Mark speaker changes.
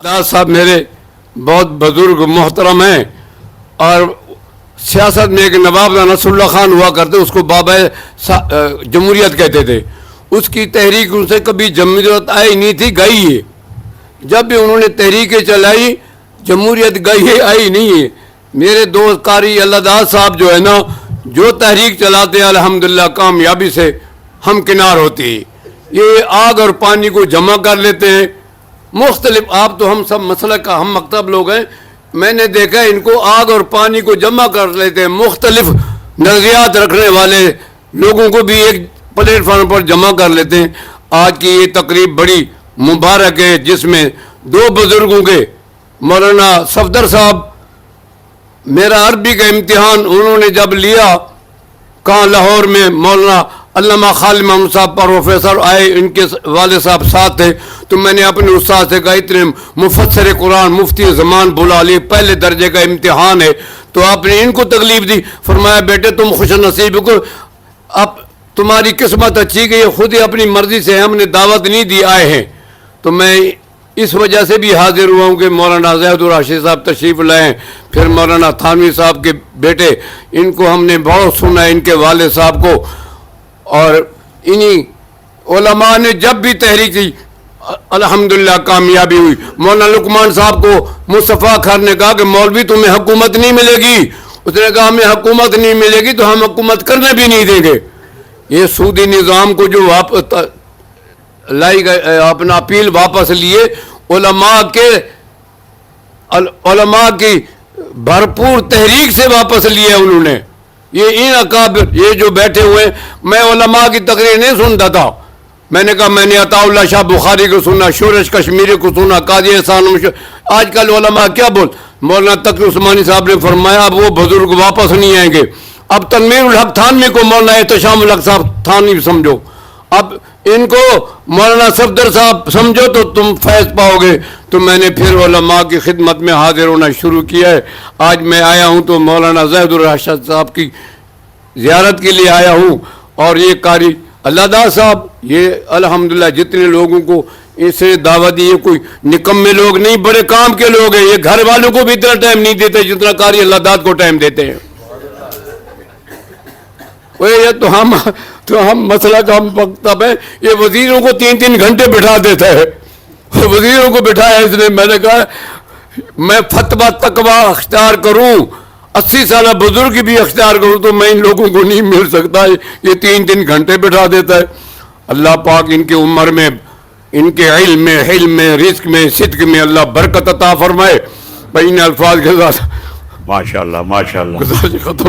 Speaker 1: صاحب میرے بہت بزرگ محترم ہیں اور سیاست میں ایک نواب نصر اللہ خان ہوا کرتے، اس کو بابا جمہوریت کہتے تھے. اس کی تحریک ان سے کبھی جمہوریت آئی نہیں تھی، گئی ہے. جب بھی انہوں نے تحریکیں چلائی جمہوریت گئی ہے، آئی نہیں ہے. میرے دوست قاری اللہ داد صاحب جو ہے نا، جو تحریک چلاتے ہیں الحمدللہ کامیابی سے ہمکنار ہوتی ہے. یہ آگ اور پانی کو جمع کر لیتے ہیں مختلف. آپ تو ہم سب مسلک کا ہم مکتب لوگ ہیں، میں نے دیکھا ان کو آگ اور پانی کو جمع کر لیتے ہیں. مختلف نظریات رکھنے والے لوگوں کو بھی ایک پلیٹ فارم پر جمع کر لیتے ہیں. آج کی یہ تقریب بڑی مبارک ہے جس میں دو بزرگوں کے مولانا صفدر صاحب، میرا عربی کا امتحان انہوں نے جب لیا کہاں لاہور میں، مولانا علامہ خالد محمد صاحب پروفیسر آئے، ان کے والد صاحب ساتھ تھے، تو میں نے اپنے استاد سے کہا اتنے مفسر قرآن مفتی زمان بلا لی، پہلے درجے کا امتحان ہے، تو آپ نے ان کو تکلیف دی. فرمایا بیٹے تم خوش نصیب کو، اب تمہاری قسمت اچھی گئی، خود ہی اپنی مرضی سے ہم نے دعوت نہیں دی آئے ہیں. تو میں اس وجہ سے بھی حاضر ہوا ہوں کہ مولانا زید الراشد صاحب تشریف لائیں، پھر مولانا تھانوی صاحب کے بیٹے، ان کو ہم نے بہت سنا، ان کے والد صاحب کو. اور انہی علماء نے جب بھی تحریک کی الحمدللہ کامیابی ہوئی. مولانا لقمان صاحب کو مصطفیٰ خان نے کہا کہ مولوی تمہیں حکومت نہیں ملے گی، اس نے کہا ہمیں حکومت نہیں ملے گی تو ہم حکومت کرنے بھی نہیں دیں گے. یہ سودی نظام کو جو لائی گئے، اپنا اپیل واپس لیے، علماء کی بھرپور تحریک سے واپس لیے انہوں نے. یہ ان اکابر یہ جو بیٹھے ہوئے، میں علماء کی تقریر نہیں سنتا تھا. میں نے کہا میں نے عطا اللہ شاہ بخاری کو سنا، شورش کشمیری کو سنا، قاضی احسان آج کل علماء کیا بول. مولانا تقی عثمانی صاحب نے فرمایا اب وہ بزرگ واپس نہیں آئیں گے. اب تنویر الحق تھانوی کو مولانا احتشام الحق صاحب تھانوی سمجھو، اب ان کو مولانا صفدر صاحب سمجھو تو تم فیض پاؤ گے. تو میں نے پھر علماء کی خدمت میں حاضر ہونا شروع کیا ہے. آج میں آیا ہوں تو مولانا زید الراشد صاحب کی زیارت کے لیے آیا ہوں. اور یہ قاری اللہ داد صاحب، یہ الحمدللہ جتنے لوگوں کو اسے دعوت دی، یہ کوئی نکمے لوگ نہیں، بڑے کام کے لوگ ہیں. یہ گھر والوں کو بھی اتنا ٹائم نہیں دیتے جتنا قاری اللہ داد کو ٹائم دیتے ہیں. یہ تو ہم مسئلہ کا ہم مکتب ہے. یہ وزیروں کو 3 گھنٹے بٹھا دیتا ہے، وزیروں کو بٹھایا اس نے. میں نے کہا میں فتویٰ تقویٰ اختیار کروں، 80 سالہ بزرگ بھی اختیار کروں تو میں ان لوگوں کو نہیں مل سکتا. یہ 3 گھنٹے بٹھا دیتا ہے. اللہ پاک ان کی عمر میں، ان کے علم میں، حلم میں، رزق میں، صدق میں اللہ برکت عطا فرمائے. بھائی ان الفاظ کے ساتھ
Speaker 2: ماشاءاللہ ماشاءاللہ.
Speaker 1: ختم.